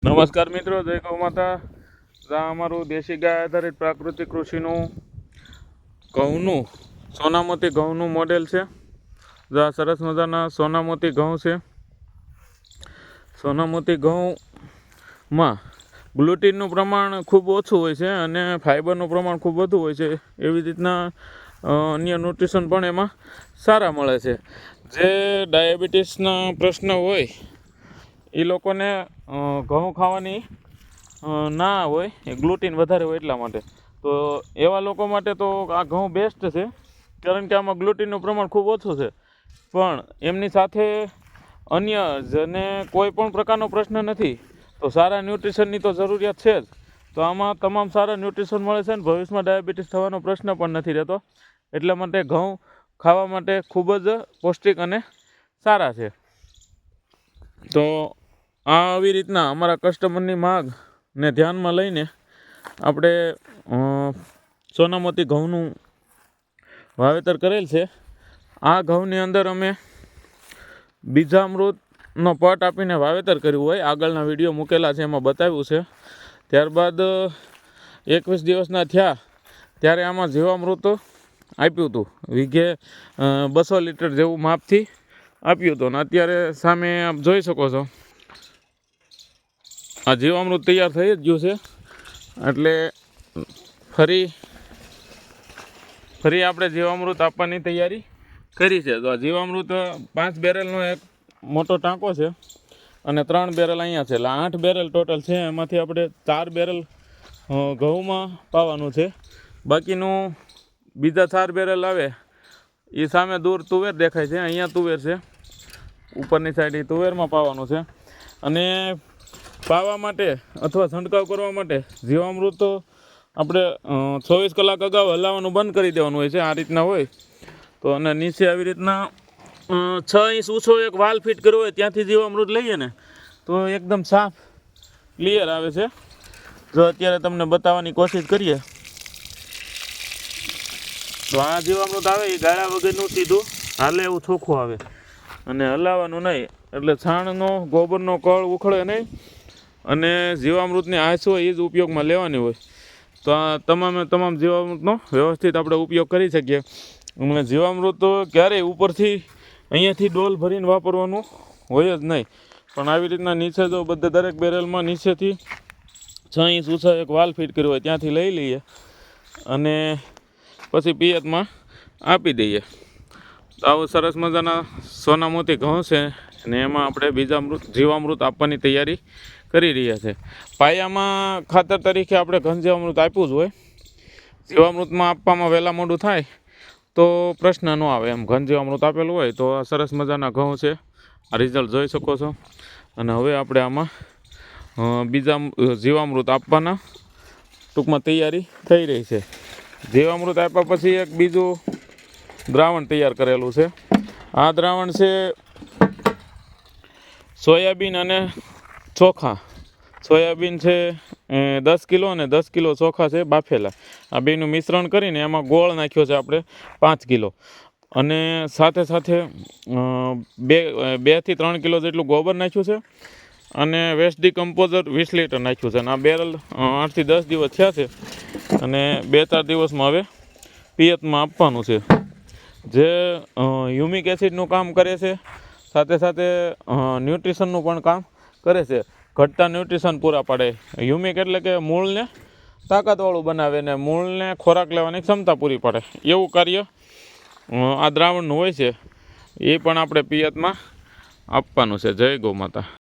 નમસ્કાર મિત્રો, જય ગૌ માતા. આ અમારું દેશી ગાય આધારિત પ્રાકૃતિક કૃષિનું ઘઉંનું સોનામતી ઘઉંનું મોડેલ છે. આ સરસ મજાના સોનામતી ઘઉં છે. સોનામતી ઘઉંમાં ગ્લુટીનનું પ્રમાણ ખૂબ ઓછું હોય છે અને ફાઇબરનું પ્રમાણ ખૂબ વધુ હોય છે. એવી રીતના અન્ય ન્યુટ્રિશન પણ એમાં સારા મળે છે. જે ડાયાબિટીસના પ્રશ્ન હોય એ લોકોને ઘઉં ખાવાની ના હોય, એ ગ્લુટીન વધારે હોય એટલા માટે. તો એવા લોકો માટે તો આ ઘઉં બેસ્ટ છે, કારણ કે આમાં ગ્લુટીનનું પ્રમાણ ખૂબ ઓછું છે. પણ એમની સાથે અન્ય જેને કોઈ પણ પ્રકારનો પ્રશ્ન નથી, તો સારા ન્યુટ્રિશનની તો જરૂરિયાત છે જ. તો આમાં તમામ સારા ન્યુટ્રિશન મળે છે ને ભવિષ્યમાં ડાયાબિટીસ થવાનો પ્રશ્ન પણ નથી રહેતો. એટલા માટે ઘઉં ખાવા માટે ખૂબ જ પૌષ્ટિક અને સારા છે. તો આવી રીતના અમારા કસ્ટમરની માગને ધ્યાનમાં લઈને આપણે સોનામતી ઘઉંનું વાવેતર કરેલ છે. આ ઘઉંની અંદર અમે બીજામૃતનો પટ આપીને વાવેતર કર્યું હોય, આગળના વિડીયો મૂકેલા છે એમાં બતાવ્યું છે. ત્યારબાદ 21 દિવસના થયા ત્યારે આમાં જીવામૃત આપ્યું હતું, વીઘે 200 લીટર જેવું માપથી આપ્યું હતું. અને અત્યારે સામે આપ જોઈ શકો છો, આ જીવામૃત તૈયાર થઈ જ ગયું છે. એટલે ફરી આપણે જીવામૃત આપવાની તૈયારી કરી છે. તો આ જીવામૃત 5 બેરલનો એક મોટો ટાંકો છે અને 3 બેરલ અહીંયા છે, એટલે 8 બેરલ ટોટલ છે. એમાંથી આપણે 4 બેરલ ઘઉંમાં પાવાનું છે. બાકીનું બીજા 4 બેરલ આવે એ સામે દૂર તુવેર દેખાય છે, અહીંયા તુવેર છે, ઉપરની સાઈડ એ તુવેરમાં પાવાનું છે. અને પાવા માટે અથવા છંટકાવ કરવા માટે જીવામૃત આપણે 24 કલાક અગાઉ હલાવવાનું બંધ કરી દેવાનું હોય છે. આ રીતના હોય તો, અને નીચે આવી રીતના 6 ઇંચ ઊંચો એક વાલ ફિટ કર્યો હોય, ત્યાંથી જીવામૃત લઈએ ને તો એકદમ સાફ ક્લિયર આવે છે. જો અત્યારે તમને બતાવવાની કોશિશ કરીએ તો આ જીવામૃત આવે એ ગાળા વગરનું સીધું હાલે એવું ચોખ્ખું આવે, અને હલાવવાનું નહીં. એટલે છાણનો ગોબરનો કળ ઉખડે નહીં, અને જીવામૃતની આંચ હોય એ જ ઉપયોગમાં લેવાની હોય. તો આ તમામ જીવામૃતનો વ્યવસ્થિત આપણે ઉપયોગ કરી શકીએ. અને જીવામૃત ક્યારેય ઉપરથી અહીંયાથી ડોલ ભરીને વાપરવાનું હોય જ નહીં, પણ આવી રીતના નીચે જો દરેક બેરલમાં નીચેથી 6 ઇંચ ઊંચા એક વાલ ફિટ કર્યો હોય ત્યાંથી લઈ લઈએ અને પછી પિયતમાં આપી દઈએ. તો આવું સરસ મજાના સોનામતી ઘઉં છે, અને એમાં આપણે જીવામૃત આપવાની તૈયારી કરી રહ્યા છે. પાયામાં ખાતર તરીકે આપણે ઘન જીવામૃત આપ્યું જ હોય. જીવામૃતમાં આપવામાં વહેલા મોડું થાય તો પ્રશ્ન ન આવે, એમ ઘન જીવામૃત આપેલું હોય તો આ સરસ મજાના ઘઉં છે. આ રિઝલ્ટ જોઈ શકો છો. અને હવે આપણે આમાં બીજા જીવામૃત આપવાના ટૂંકમાં તૈયારી થઈ રહી છે. જીવામૃત આપ્યા પછી એક બીજું દ્રાવણ તૈયાર કરેલું છે. આ દ્રાવણ છે સોયાબીન અને ચોખા. સોયાબીન છે 10 કિલો અને 10 કિલો ચોખા છે બાફેલા. આ બેનું મિશ્રણ કરીને એમાં ગોળ નાખ્યો છે આપણે 5 કિલો, અને સાથે 2 થી 3 કિલો જેટલું ગોબર નાખ્યું છે, અને વેસ્ટ ડિકમ્પોઝર 20 લીટર નાખ્યું છે. અને આ બેરલ 8 થી 10 દિવસ થયા છે, અને 2-4 દિવસમાં હવે પિયતમાં આપવાનું છે. જે હ્યુમિક એસિડનું કામ કરે છે, સાથે ન્યુટ્રિશનનું પણ કામ કરે છે. ઘટતા ન્યુટ્રિશન પૂરા પાડે. હ્યુમિક એટલે કે મૂળને તાકાતવાળું બનાવે ને મૂળને ખોરાક લેવાની ક્ષમતા પૂરી પાડે, એવું કાર્ય આ દ્રાવણનું હોય છે. એ પણ આપણે પિયતમાં આપવાનું છે. જય ગૌ માતા.